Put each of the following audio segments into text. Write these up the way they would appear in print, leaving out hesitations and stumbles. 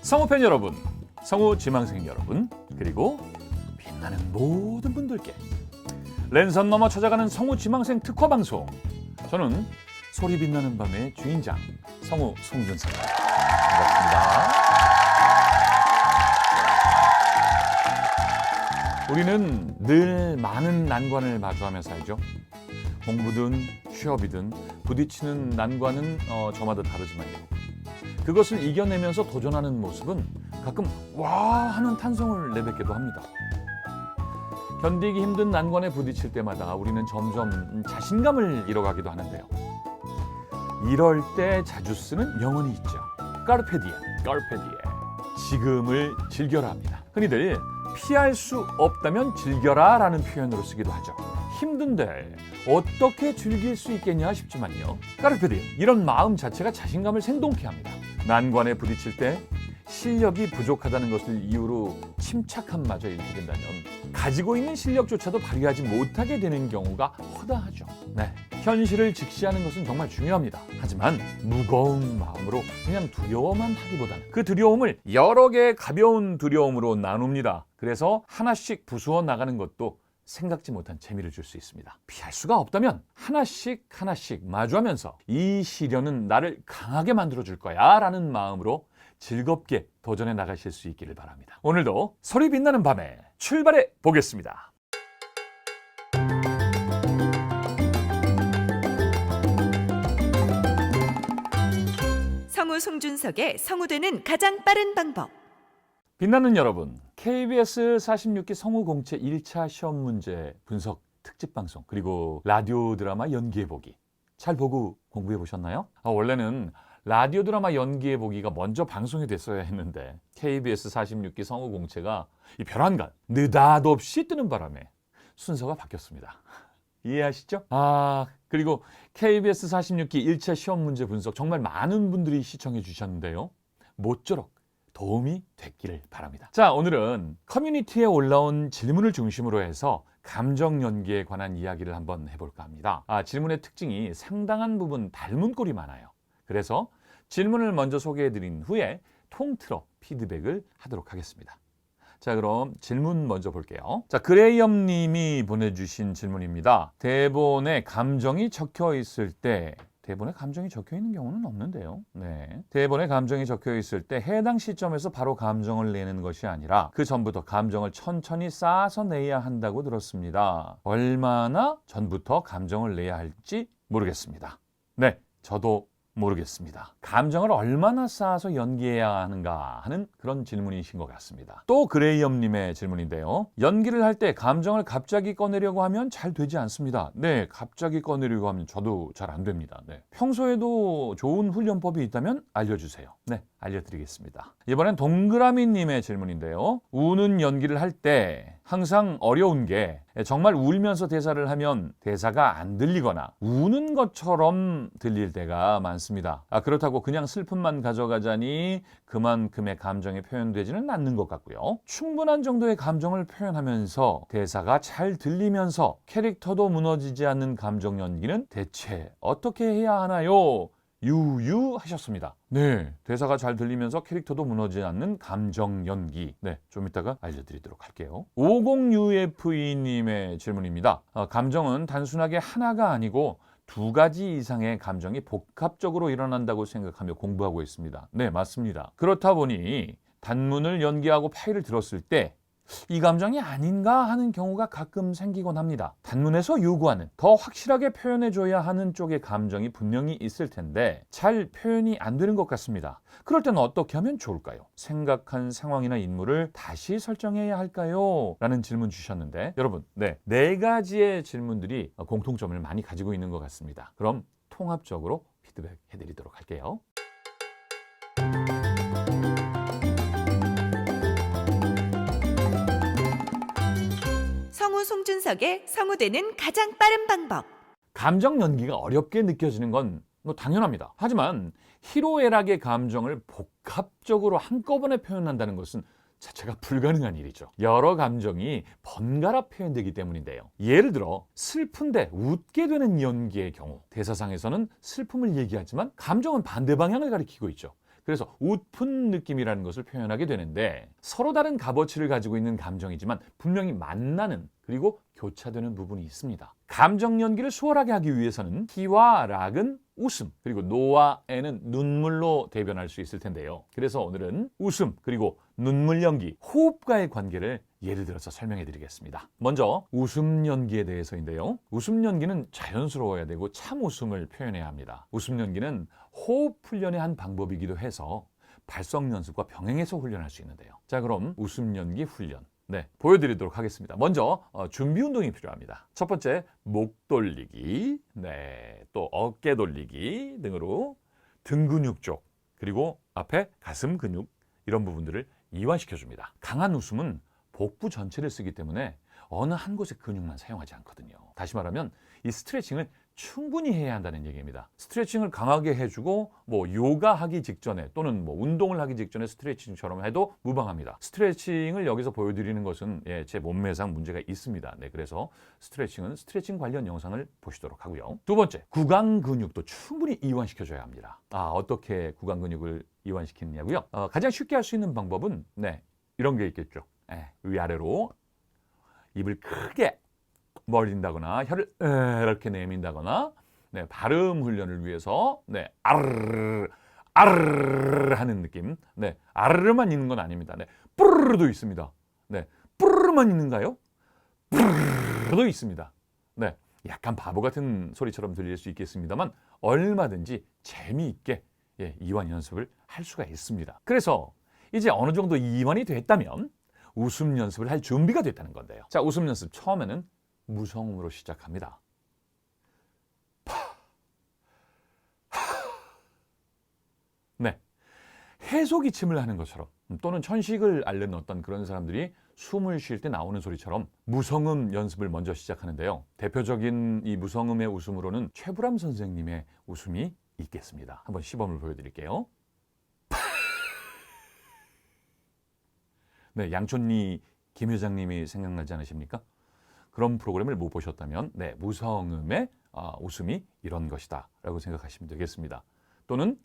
성우팬 여러분, 성우 지망생 여러분, 그리고 빛나는 모든 분들께 랜선 넘어 찾아가는 성우 지망생 특화 방송. 저는 소리 빛나는 밤의 주인장 성우 송준섭입니다. 반갑습니다. 우리는 늘 많은 난관을 마주하며 살죠. 공부든 취업이든 부딪히는 난관은 저마다 다르지만요. 그것을 이겨내면서 도전하는 모습은 가끔 와 하는 탄성을 내뱉기도 합니다. 견디기 힘든 난관에 부딪힐 때마다 우리는 점점 자신감을 잃어가기도 하는데요. 이럴 때 자주 쓰는 명언이 있죠. 까르페 디엠, 까르페 디엠. 지금을 즐겨라 합니다. 흔히들 피할 수 없다면 즐겨라 라는 표현으로 쓰기도 하죠. 힘든데 어떻게 즐길 수 있겠냐 싶지만요. 까르페 디엠, 이런 마음 자체가 자신감을 생동케 합니다. 난관에 부딪힐 때 실력이 부족하다는 것을 이유로 침착함마저 잃게 된다면 가지고 있는 실력조차도 발휘하지 못하게 되는 경우가 허다하죠. 네, 현실을 직시하는 것은 정말 중요합니다. 하지만 무거운 마음으로 그냥 두려워만 하기보다는 그 두려움을 여러 개의 가벼운 두려움으로 나눕니다. 그래서 하나씩 부수어 나가는 것도 생각지 못한 재미를 줄 수 있습니다. 피할 수가 없다면 하나씩 마주하면서 이 시련은 나를 강하게 만들어줄 거야 라는 마음으로 즐겁게 도전해 나가실 수 있기를 바랍니다. 오늘도 소리 빛나는 밤에 출발해 보겠습니다. 성우 송준석의 성우되는 가장 빠른 방법. 빛나는 여러분, KBS 46기 성우 공채 1차 시험 문제 분석 특집 방송, 그리고 라디오 드라마 연기해보기 잘 보고 공부해 보셨나요? 원래는 라디오 드라마 연기해보기가 먼저 방송이 됐어야 했는데 KBS 46기 성우 공채가 이 별안간 느닷없이 뜨는 바람에 순서가 바뀌었습니다. 이해하시죠? 그리고 KBS 46기 1차 시험 문제 분석 정말 많은 분들이 시청해 주셨는데요. 모쪼록 도움이 됐기를 바랍니다. 자, 오늘은 커뮤니티에 올라온 질문을 중심으로 해서 감정 연기에 관한 이야기를 한번 해볼까 합니다. 질문의 특징이 상당한 부분 닮은 꼴이 많아요. 그래서 질문을 먼저 소개해드린 후에 통틀어 피드백을 하도록 하겠습니다. 자, 그럼 질문 먼저 볼게요. 자, 그레이엄 님이 보내주신 질문입니다. 대본에 감정이 적혀 있을 때, 대본에 감정이 적혀 있는 경우는 없는데요. 네. 대본에 감정이 적혀 있을 때 해당 시점에서 바로 감정을 내는 것이 아니라 그 전부터 감정을 천천히 쌓아서 내야 한다고 들었습니다. 얼마나 전부터 감정을 내야 할지 모르겠습니다. 네, 저도 모르겠습니다. 감정을 얼마나 쌓아서 연기해야 하는가 하는 그런 질문이신 것 같습니다. 또 그레이엄님의 질문인데요. 연기를 할 때 감정을 갑자기 꺼내려고 하면 잘 되지 않습니다. 네, 갑자기 꺼내려고 하면 저도 잘 안 됩니다. 네. 평소에도 좋은 훈련법이 있다면 알려주세요. 네, 알려드리겠습니다. 이번엔 동그라미님의 질문인데요. 우는 연기를 할 때 항상 어려운 게 정말 울면서 대사를 하면 대사가 안 들리거나 우는 것처럼 들릴 때가 많습니다. 그렇다고 그냥 슬픔만 가져가자니 그만큼의 감정이 표현되지는 않는 것 같고요. 충분한 정도의 감정을 표현하면서 대사가 잘 들리면서 캐릭터도 무너지지 않는 감정 연기는 대체 어떻게 해야 하나요? 유유하셨습니다. 네, 대사가 잘 들리면서 캐릭터도 무너지지 않는 감정 연기. 네, 좀 이따가 알려드리도록 할게요. 50UFE님의 질문입니다. 감정은 단순하게 하나가 아니고 두 가지 이상의 감정이 복합적으로 일어난다고 생각하며 공부하고 있습니다. 네, 맞습니다. 그렇다 보니 단문을 연기하고 파일을 들었을 때 이 감정이 아닌가 하는 경우가 가끔 생기곤 합니다. 단문에서 요구하는 더 확실하게 표현해줘야 하는 쪽의 감정이 분명히 있을 텐데 잘 표현이 안 되는 것 같습니다. 그럴 때는 어떻게 하면 좋을까요? 생각한 상황이나 인물을 다시 설정해야 할까요? 라는 질문 주셨는데 여러분, 네 가지의 질문들이 공통점을 많이 가지고 있는 것 같습니다. 그럼 통합적으로 피드백 해드리도록 할게요. 성우 송준석의 성우되는 가장 빠른 방법. 감정 연기가 어렵게 느껴지는 건 당연합니다. 하지만 희로애락의 감정을 복합적으로 한꺼번에 표현한다는 것은 자체가 불가능한 일이죠. 여러 감정이 번갈아 표현되기 때문인데요. 예를 들어 슬픈데 웃게 되는 연기의 경우 대사상에서는 슬픔을 얘기하지만 감정은 반대 방향을 가리키고 있죠. 그래서 웃픈 느낌이라는 것을 표현하게 되는데 서로 다른 값어치를 가지고 있는 감정이지만 분명히 만나는 그리고 교차되는 부분이 있습니다. 감정 연기를 수월하게 하기 위해서는 희와 락은 웃음 그리고 노와 애는 눈물로 대변할 수 있을 텐데요. 그래서 오늘은 웃음 그리고 눈물 연기, 호흡과의 관계를 예를 들어서 설명해 드리겠습니다. 먼저 웃음 연기에 대해서인데요. 웃음 연기는 자연스러워야 되고 참 웃음을 표현해야 합니다. 웃음 연기는 호흡 훈련의 한 방법이기도 해서 발성 연습과 병행해서 훈련할 수 있는데요. 자, 그럼 웃음 연기 훈련 보여드리도록 하겠습니다. 먼저 준비 운동이 필요합니다. 첫 번째, 목 돌리기, 또 어깨 돌리기 등으로 등 근육 쪽 그리고 앞에 가슴 근육 이런 부분들을 이완시켜 줍니다. 강한 웃음은 복부 전체를 쓰기 때문에 어느 한 곳의 근육만 사용하지 않거든요. 다시 말하면 이 스트레칭을 충분히 해야 한다는 얘기입니다. 스트레칭을 강하게 해주고 요가 하기 직전에 또는 운동을 하기 직전에 스트레칭처럼 해도 무방합니다. 스트레칭을 여기서 보여드리는 것은 제 몸매상 문제가 있습니다. 그래서 스트레칭은 스트레칭 관련 영상을 보시도록 하고요. 두 번째, 구강 근육도 충분히 이완시켜줘야 합니다. 어떻게 구강 근육을 이완시키느냐고요? 가장 쉽게 할 수 있는 방법은 이런 게 있겠죠. 위아래로 입을 크게 벌린다거나 혀를 이렇게 내민다거나 발음 훈련을 위해서 아르르 아르르 하는 느낌. 아르르만 있는 건 아닙니다. 뿌르르도 있습니다. 뿌르르만 있는가요? 뿌르르도 있습니다. 약간 바보 같은 소리처럼 들릴 수 있겠습니다만 얼마든지 재미있게 이완 연습을 할 수가 있습니다. 그래서 이제 어느 정도 이완이 됐다면 웃음 연습을 할 준비가 됐다는 건데요. 자, 웃음 연습 처음에는 무성음으로 시작합니다. 해소 기침을 하는 것처럼 또는 천식을 앓는 어떤 그런 사람들이 숨을 쉴 때 나오는 소리처럼 무성음 연습을 먼저 시작하는데요. 대표적인 이 무성음의 웃음으로는 최불암 선생님의 웃음이 있겠습니다. 한번 시범을 보여드릴게요. 양촌리 김 회장님이 생각나지 않으십니까? 그런 프로그램을 못 보셨다면 무성음의 웃음이 이런 것이다 라고 생각하시면 되겠습니다. 또는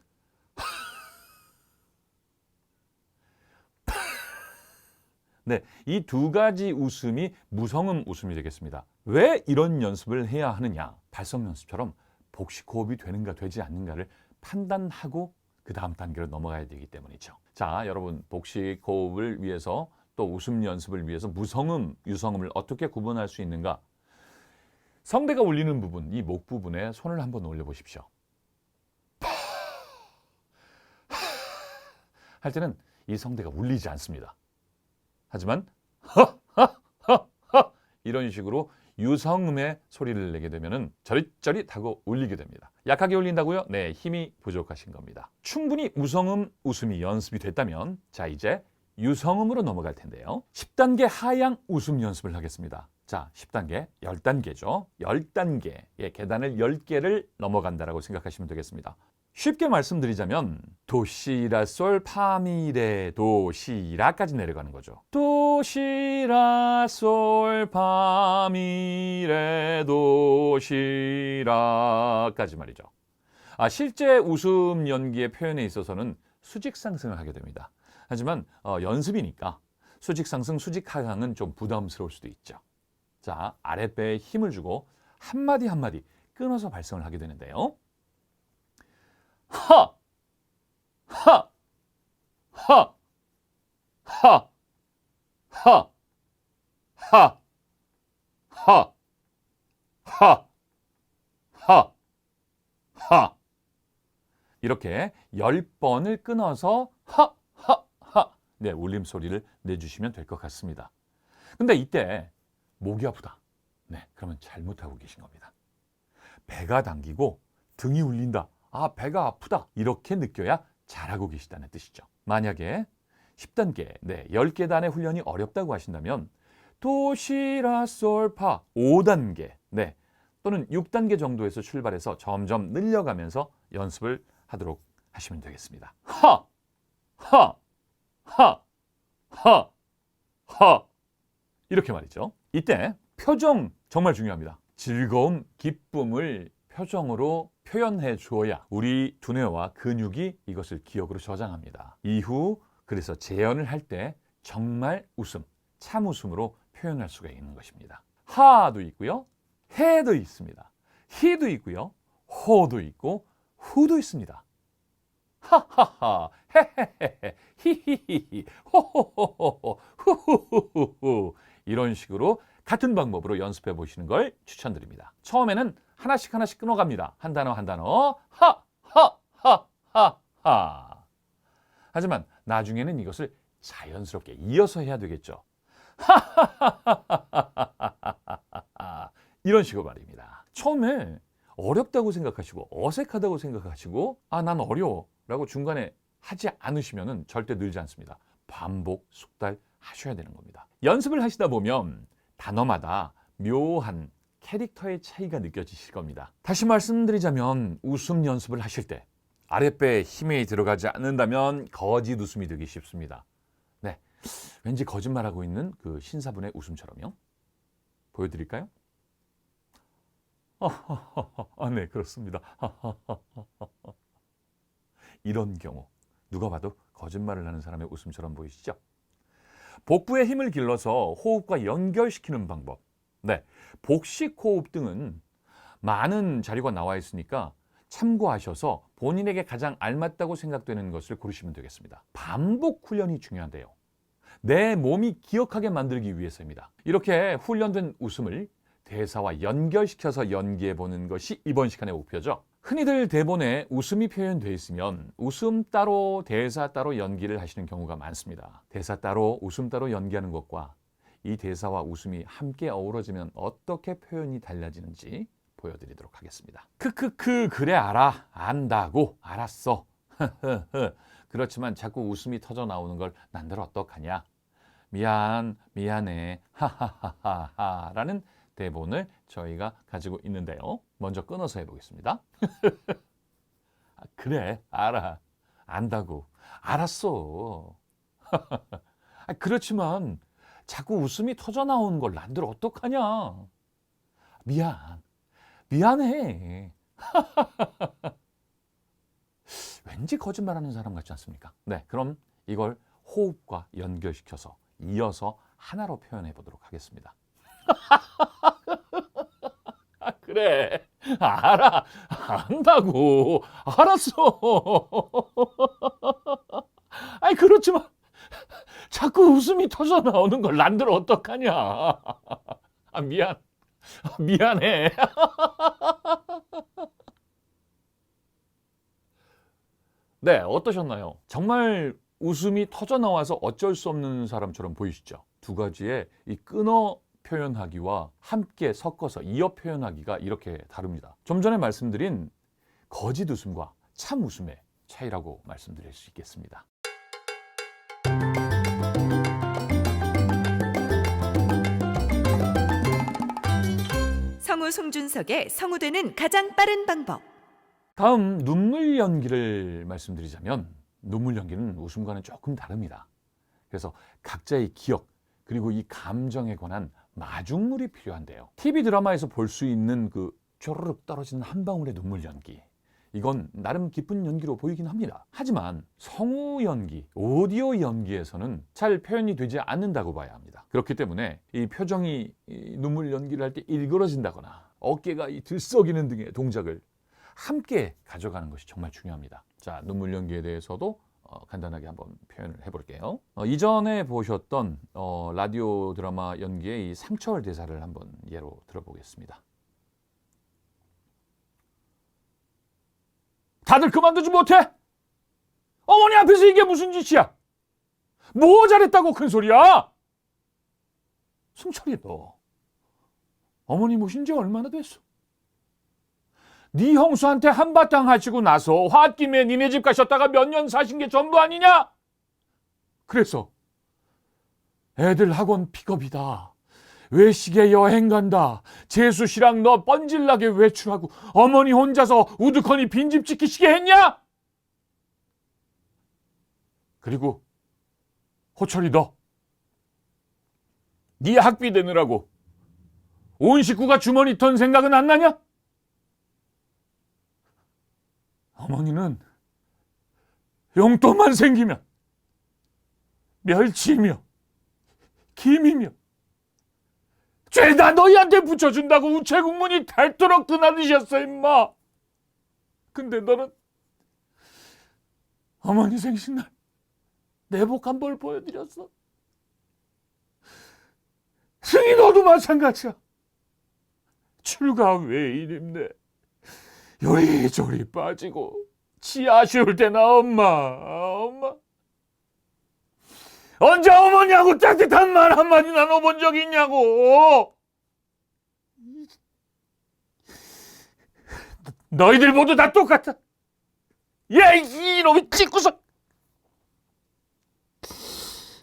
이 두 가지 웃음이 무성음 웃음이 되겠습니다. 왜 이런 연습을 해야 하느냐? 발성 연습처럼 복식 호흡이 되는가 되지 않는가를 판단하고 그 다음 단계로 넘어가야 되기 때문이죠. 자, 여러분 복식 호흡을 위해서 또 웃음 연습을 위해서 무성음, 유성음을 어떻게 구분할 수 있는가? 성대가 울리는 부분, 이 목 부분에 손을 한번 올려보십시오. 할 때는 이 성대가 울리지 않습니다. 하지만 이런 식으로 유성음의 소리를 내게 되면 저릿저릿하고 울리게 됩니다. 약하게 울린다고요? 힘이 부족하신 겁니다. 충분히 무성음 웃음이 연습이 됐다면 자, 이제 유성음으로 넘어갈 텐데요. 10단계 하향 웃음 연습을 하겠습니다. 자, 10단계, 10단계죠. 10단계, 계단을 10개를 넘어간다라고 생각하시면 되겠습니다. 쉽게 말씀드리자면 도시라솔파미레 도시라까지 내려가는 거죠. 도시라솔파미레 도시라까지 말이죠. 실제 웃음 연기의 표현에 있어서는 수직 상승을 하게 됩니다. 하지만 연습이니까 수직 상승, 수직 하강은 좀 부담스러울 수도 있죠. 자, 아랫배에 힘을 주고 한마디 한마디 끊어서 발성을 하게 되는데요. 하! 하! 하! 하! 하! 하! 하! 하! 하! 하! 이렇게 10번을 끊어서 하! 하! 하! 울림소리를 내주시면 될 것 같습니다. 근데 이때 목이 아프다. 그러면 잘못하고 계신 겁니다. 배가 당기고 등이 울린다. 배가 아프다. 이렇게 느껴야 잘하고 계시다는 뜻이죠. 만약에 10단계, 10계단의 훈련이 어렵다고 하신다면 도시라솔파 5단계, 또는 6단계 정도에서 출발해서 점점 늘려가면서 연습을 하도록 하시면 되겠습니다. 하! 하! 하! 하! 하! 이렇게 말이죠. 이때 표정 정말 중요합니다. 즐거움, 기쁨을 표정으로 표현해 주어야 우리 두뇌와 근육이 이것을 기억으로 저장합니다. 이후 그래서 재연을 할 때 정말 웃음, 참 웃음으로 표현할 수가 있는 것입니다. 하도 있고요. 해도 있습니다. 히도 있고요. 호도 있고 후도 있습니다. 하하하, 헤헤헤헤, 히히히히, 호호호호호, 후후후후. 이런 식으로 같은 방법으로 연습해 보시는 걸 추천드립니다. 처음에는 하나씩 끊어갑니다. 한 단어 한 단어. 하하하하하. 하지만 나중에는 이것을 자연스럽게 이어서 해야 되겠죠. 하하하하하하. 이런 식으로 말입니다. 처음에 어렵다고 생각하시고 어색하다고 생각하시고 난 어려워 라고 중간에 하지 않으시면 절대 늘지 않습니다. 반복, 숙달 하셔야 되는 겁니다. 연습을 하시다 보면 단어마다 묘한 캐릭터의 차이가 느껴지실 겁니다. 다시 말씀드리자면 웃음 연습을 하실 때 아랫배에 힘이 들어가지 않는다면 거짓 웃음이 되기 쉽습니다. 네, 왠지 거짓말하고 있는 그 신사분의 웃음처럼요. 보여드릴까요? 네, 그렇습니다. 이런 경우 누가 봐도 거짓말을 하는 사람의 웃음처럼 보이시죠? 복부의 힘을 길러서 호흡과 연결시키는 방법. 네, 복식 호흡 등은 많은 자료가 나와 있으니까 참고하셔서 본인에게 가장 알맞다고 생각되는 것을 고르시면 되겠습니다. 반복 훈련이 중요한데요. 내 몸이 기억하게 만들기 위해서입니다. 이렇게 훈련된 웃음을 대사와 연결시켜서 연기해보는 것이 이번 시간의 목표죠. 흔히들 대본에 웃음이 표현되어 있으면 웃음 따로 대사 따로 연기를 하시는 경우가 많습니다. 대사 따로 웃음 따로 연기하는 것과 이 대사와 웃음이 함께 어우러지면 어떻게 표현이 달라지는지 보여드리도록 하겠습니다. 크크크 그래 알아 안다고 알았어 그렇지만 자꾸 웃음이 터져 나오는 걸 난들 어떡하냐 미안해 하하하하 라는 대본을 저희가 가지고 있는데요. 먼저 끊어서 해보겠습니다. 그래 알아 안다고 알았어 그렇지만 자꾸 웃음이 터져 나오는 걸 난들 어떡하냐 미안해 왠지 거짓말하는 사람 같지 않습니까? 네, 그럼 이걸 호흡과 연결시켜서 이어서 하나로 표현해 보도록 하겠습니다. 그래 알아 안다고 알았어 그렇지만 자꾸 웃음이 터져 나오는 걸 난들 어떡하냐 미안해 네, 어떠셨나요? 정말 웃음이 터져 나와서 어쩔 수 없는 사람처럼 보이시죠? 두 가지의 이 끊어 표현하기와 함께 섞어서 이어 표현하기가 이렇게 다릅니다. 좀 전에 말씀드린 거짓 웃음과 참 웃음의 차이라고 말씀드릴 수 있겠습니다. 성우 송준석의 성우되는 가장 빠른 방법. 다음 눈물 연기를 말씀드리자면 눈물 연기는 웃음과는 조금 다릅니다. 그래서 각자의 기억 그리고 이 감정에 관한 마중물이 필요한데요. TV 드라마에서 볼 수 있는 그 쪼르륵 떨어지는 한 방울의 눈물 연기. 이건 나름 기쁜 연기로 보이긴 합니다. 하지만 성우 연기, 오디오 연기에서는 잘 표현이 되지 않는다고 봐야 합니다. 그렇기 때문에 이 표정이 눈물 연기를 할 때 일그러진다거나 어깨가 들썩이는 등의 동작을 함께 가져가는 것이 정말 중요합니다. 자, 눈물 연기에 대해서도 간단하게 한번 표현을 해볼게요. 이전에 보셨던 라디오 드라마 연기의 이 상철 대사를 한번 예로 들어보겠습니다. 다들 그만두지 못해? 어머니 앞에서 이게 무슨 짓이야? 뭐 잘했다고 큰 소리야? 승철이 너 어머니 모신 지 얼마나 됐어? 네 형수한테 한바탕 하시고 나서 홧김에 니네 집 가셨다가 몇 년 사신 게 전부 아니냐? 그래서 애들 학원 픽업이다. 외식에 여행 간다. 재수 씨랑 너 뻔질나게 외출하고 어머니 혼자서 우두커니 빈집 지키시게 했냐? 그리고 호철이 너 네 학비 내느라고 온 식구가 주머니 턴 생각은 안 나냐? 어머니는 용돈만 생기면 멸치며 김이며 죄다 너희한테 붙여준다고 우체국문이 닳도록 드나드셨어 임마. 근데 너는 어머니 생신날 내복 한 벌 보여드렸어. 승희 너도 마찬가지야. 출가 외인인데 요리조리 빠지고 지 아쉬울 때나 엄마 언제 어머니하고 따뜻한 말 한마디 나눠본 적 있냐고. 너희들 모두 다 똑같아. 야 이놈의 찍구석.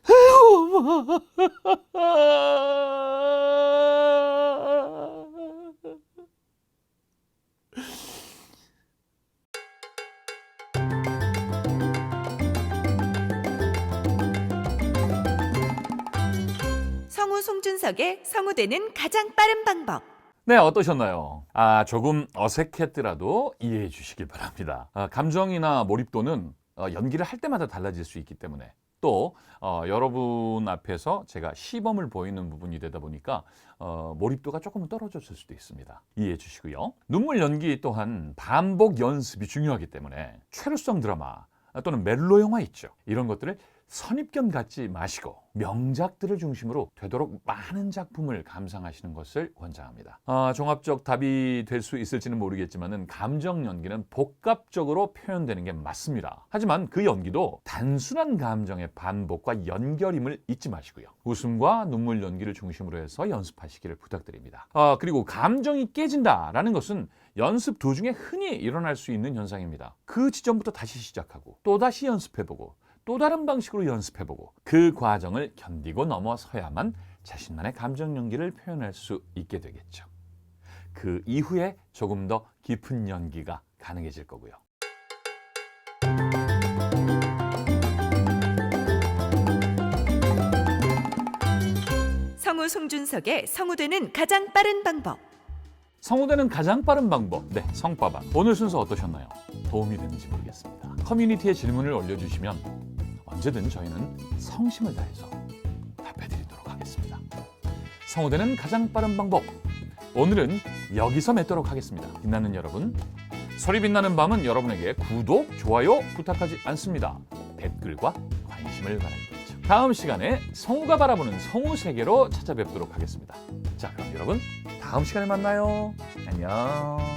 엄마. 성우 송준석의 성우되는 가장 빠른 방법. 네, 어떠셨나요? 조금 어색했더라도 이해해 주시길 바랍니다. 감정이나 몰입도는 연기를 할 때마다 달라질 수 있기 때문에 또 여러분 앞에서 제가 시범을 보이는 부분이 되다 보니까 몰입도가 조금은 떨어졌을 수도 있습니다. 이해해 주시고요. 눈물 연기 또한 반복 연습이 중요하기 때문에 최루성 드라마 또는 멜로 영화 있죠. 이런 것들을 선입견 갖지 마시고 명작들을 중심으로 되도록 많은 작품을 감상하시는 것을 권장합니다. 종합적 답이 될 수 있을지는 모르겠지만 감정 연기는 복합적으로 표현되는 게 맞습니다. 하지만 그 연기도 단순한 감정의 반복과 연결임을 잊지 마시고요. 웃음과 눈물 연기를 중심으로 해서 연습하시기를 부탁드립니다. 그리고 감정이 깨진다라는 것은 연습 도중에 흔히 일어날 수 있는 현상입니다. 그 지점부터 다시 시작하고 또다시 연습해보고 또 다른 방식으로 연습해보고 그 과정을 견디고 넘어서야만 자신만의 감정 연기를 표현할 수 있게 되겠죠. 그 이후에 조금 더 깊은 연기가 가능해질 거고요. 성우 송준석의 성우되는 가장 빠른 방법. 성우되는 가장 빠른 방법, 성빠방. 오늘 순서 어떠셨나요? 도움이 됐는지 모르겠습니다. 커뮤니티에 질문을 올려주시면 언제든 저희는 성심을 다해서 답해드리도록 하겠습니다. 성우되는 가장 빠른 방법, 오늘은 여기서 맺도록 하겠습니다. 빛나는 여러분, 소리 빛나는 밤은 여러분에게 구독, 좋아요 부탁하지 않습니다. 댓글과 관심을 바라겠죠. 다음 시간에 성우가 바라보는 성우 세계로 찾아뵙도록 하겠습니다. 자, 그럼 여러분 다음 시간에 만나요. 안녕.